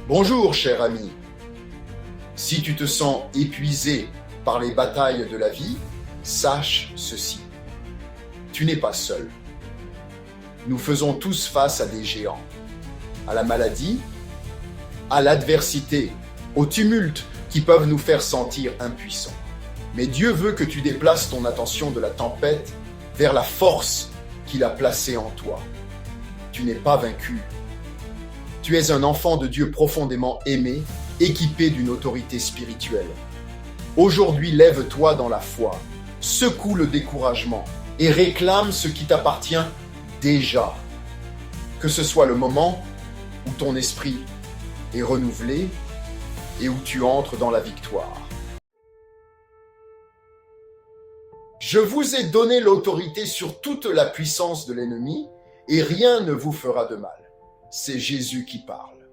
Bonjour, cher ami. Si tu te sens épuisé par les batailles de la vie, sache ceci. Tu n'es pas seul. Nous faisons tous face à des géants, à la maladie, à l'adversité, au tumulte qui peuvent nous faire sentir impuissants. Mais Dieu veut que tu déplaces ton attention de la tempête vers la force qu'il a placée en toi. Tu n'es pas vaincu. Tu es un enfant de Dieu profondément aimé, équipé d'une autorité spirituelle. Aujourd'hui, lève-toi dans la foi, secoue le découragement et réclame ce qui t'appartient déjà. Que ce soit le moment où ton esprit est renouvelé et où tu entres dans la victoire. Je vous ai donné l'autorité sur toute la puissance de l'ennemi et rien ne vous fera de mal. C'est Jésus qui parle.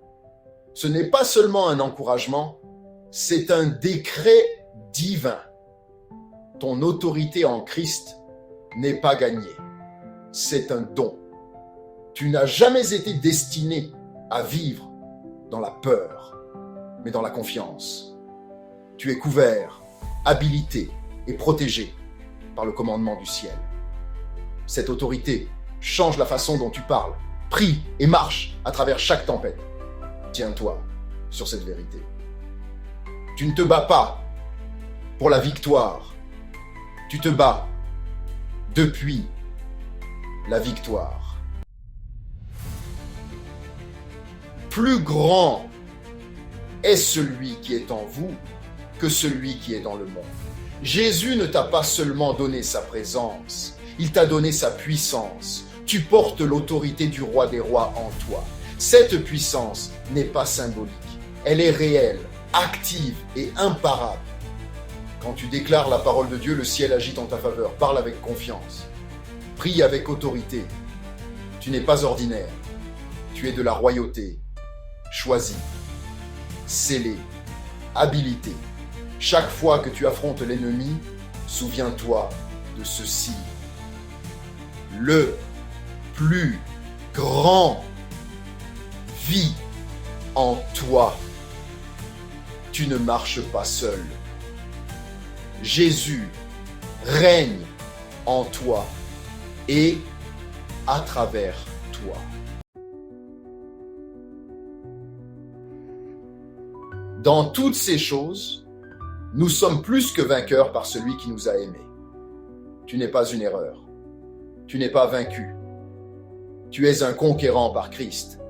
Ce n'est pas seulement un encouragement, c'est un décret divin. Ton autorité en Christ n'est pas gagnée. C'est un don. Tu n'as jamais été destiné à vivre dans la peur, mais dans la confiance. Tu es couvert, habilité et protégé par le commandement du ciel. Cette autorité change la façon dont tu parles, prie et marche à travers chaque tempête. Tiens-toi sur cette vérité. Tu ne te bats pas pour la victoire. Tu te bats depuis la victoire. Plus grand est celui qui est en vous que celui qui est dans le monde. Jésus ne t'a pas seulement donné sa présence, il t'a donné sa puissance. Tu portes l'autorité du roi des rois en toi. Cette puissance n'est pas symbolique, elle est réelle, active et imparable. Quand tu déclares la parole de Dieu, le ciel agit en ta faveur. Parle avec confiance. Prie avec autorité. Tu n'es pas ordinaire. Tu es de la royauté. Choisi, scellé, habilité. Chaque fois que tu affrontes l'ennemi, souviens-toi de ceci. Le plus grand vit en toi. Tu ne marches pas seul. Jésus règne en toi et à travers toi. Dans toutes ces choses, nous sommes plus que vainqueurs par celui qui nous a aimés. Tu n'es pas une erreur. Tu n'es pas vaincu. Tu es un conquérant par Christ.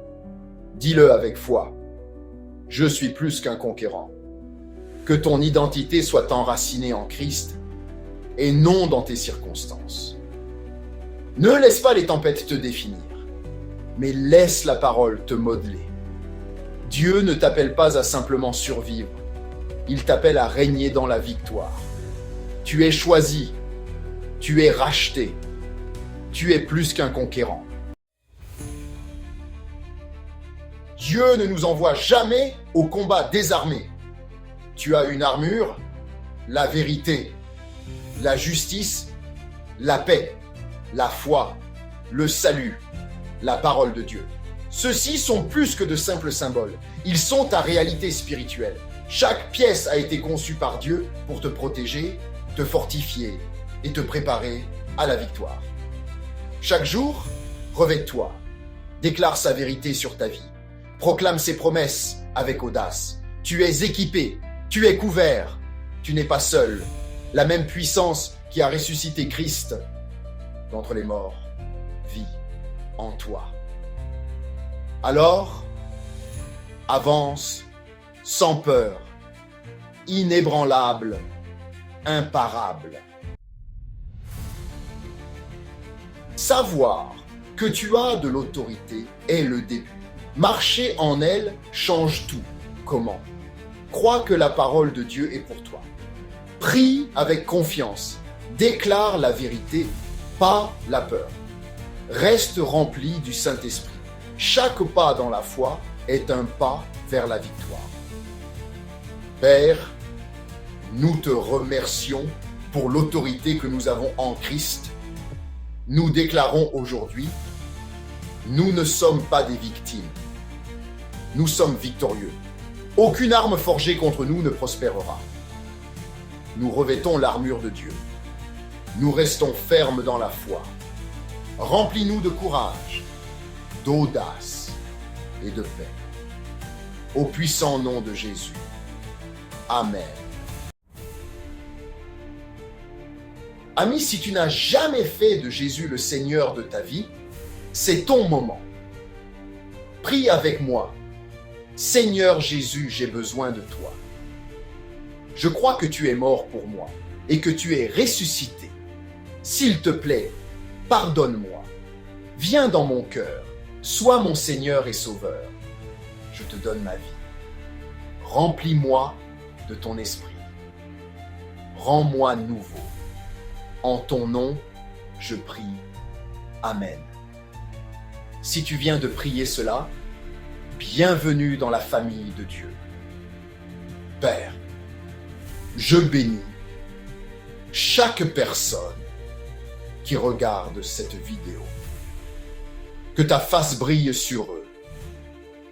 Dis-le avec foi. Je suis plus qu'un conquérant. Que ton identité soit enracinée en Christ et non dans tes circonstances. Ne laisse pas les tempêtes te définir, mais laisse la parole te modeler. Dieu ne t'appelle pas à simplement survivre, il t'appelle à régner dans la victoire. Tu es choisi, tu es racheté, tu es plus qu'un conquérant. Dieu ne nous envoie jamais au combat désarmé. Tu as une armure, la vérité, la justice, la paix, la foi, le salut, la parole de Dieu. Ceux-ci sont plus que de simples symboles. Ils sont ta réalité spirituelle. Chaque pièce a été conçue par Dieu pour te protéger, te fortifier et te préparer à la victoire. Chaque jour, revêt-toi, déclare sa vérité sur ta vie, proclame ses promesses avec audace. Tu es équipé, tu es couvert, tu n'es pas seul. La même puissance qui a ressuscité Christ d'entre les morts vit en toi. Alors, avance sans peur, inébranlable, imparable. Savoir que tu as de l'autorité est le début. Marcher en elle change tout. Comment? Crois que la parole de Dieu est pour toi. Prie avec confiance. Déclare la vérité, pas la peur. Reste rempli du Saint-Esprit. Chaque pas dans la foi est un pas vers la victoire. Père, nous te remercions pour l'autorité que nous avons en Christ. Nous déclarons aujourd'hui, nous ne sommes pas des victimes. nous sommes victorieux. Aucune arme forgée contre nous ne prospérera. Nous revêtons l'armure de Dieu. Nous restons fermes dans la foi. Remplis-nous de courage, d'audace et de paix. Au puissant nom de Jésus. Amen. Ami, si tu n'as jamais fait de Jésus le Seigneur de ta vie, c'est ton moment. Prie avec moi. Seigneur Jésus, j'ai besoin de toi. Je crois que tu es mort pour moi et que tu es ressuscité. S'il te plaît, pardonne-moi. Viens dans mon cœur. Sois mon Seigneur et Sauveur. Je te donne ma vie. Remplis-moi de ton esprit. Rends-moi nouveau. En ton nom, je prie. Amen. Si tu viens de prier cela, bienvenue dans la famille de Dieu. Père, je bénis chaque personne qui regarde cette vidéo. Que ta face brille sur eux.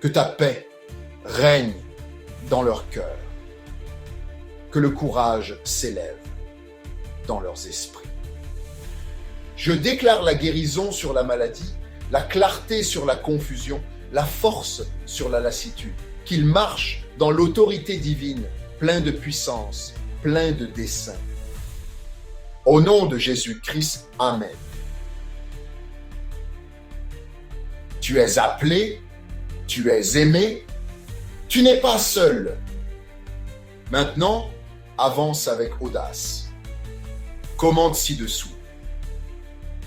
Que ta paix règne dans leur cœur. Que le courage s'élève dans leurs esprits. Je déclare la guérison sur la maladie, la clarté sur la confusion, la force sur la lassitude, qu'ils marchent dans l'autorité divine, plein de puissance, plein de dessein. Au nom de Jésus-Christ, Amen. Tu es appelé, tu es aimé, tu n'es pas seul. Maintenant, avance avec audace. Commente ci-dessous.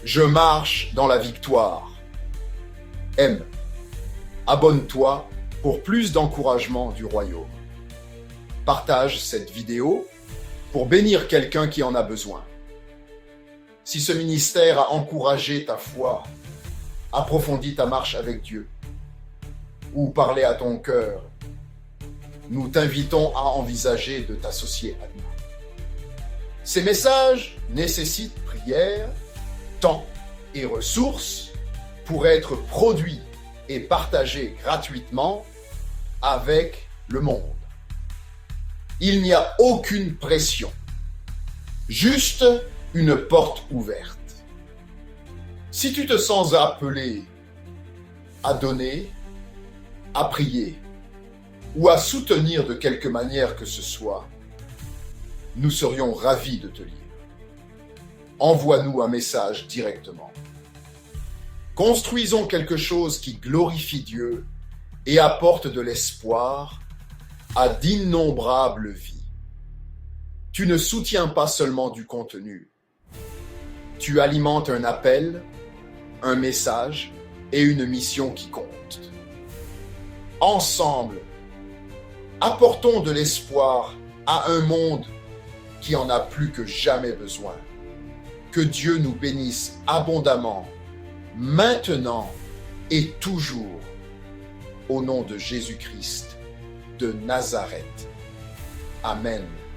Je marche dans la victoire. Aime. Abonne-toi pour plus d'encouragement du royaume. Partage cette vidéo pour bénir quelqu'un qui en a besoin. Si ce ministère a encouragé ta foi, approfondi ta marche avec Dieu, ou parlé à ton cœur, nous t'invitons à envisager de t'associer à nous. Ces messages nécessitent prière, temps et ressources pour être produits et partagés gratuitement avec le monde. Il n'y a aucune pression, juste une porte ouverte. Si tu te sens appelé à donner, à prier ou à soutenir de quelque manière que ce soit, nous serions ravis de te lire. Envoie-nous un message directement. Construisons quelque chose qui glorifie Dieu et apporte de l'espoir à d'innombrables vies. Tu ne soutiens pas seulement du contenu. Tu alimentes un appel, un message et une mission qui compte. Ensemble, apportons de l'espoir à un monde qui en a plus que jamais besoin. Que Dieu nous bénisse abondamment, maintenant et toujours, au nom de Jésus-Christ de Nazareth. Amen.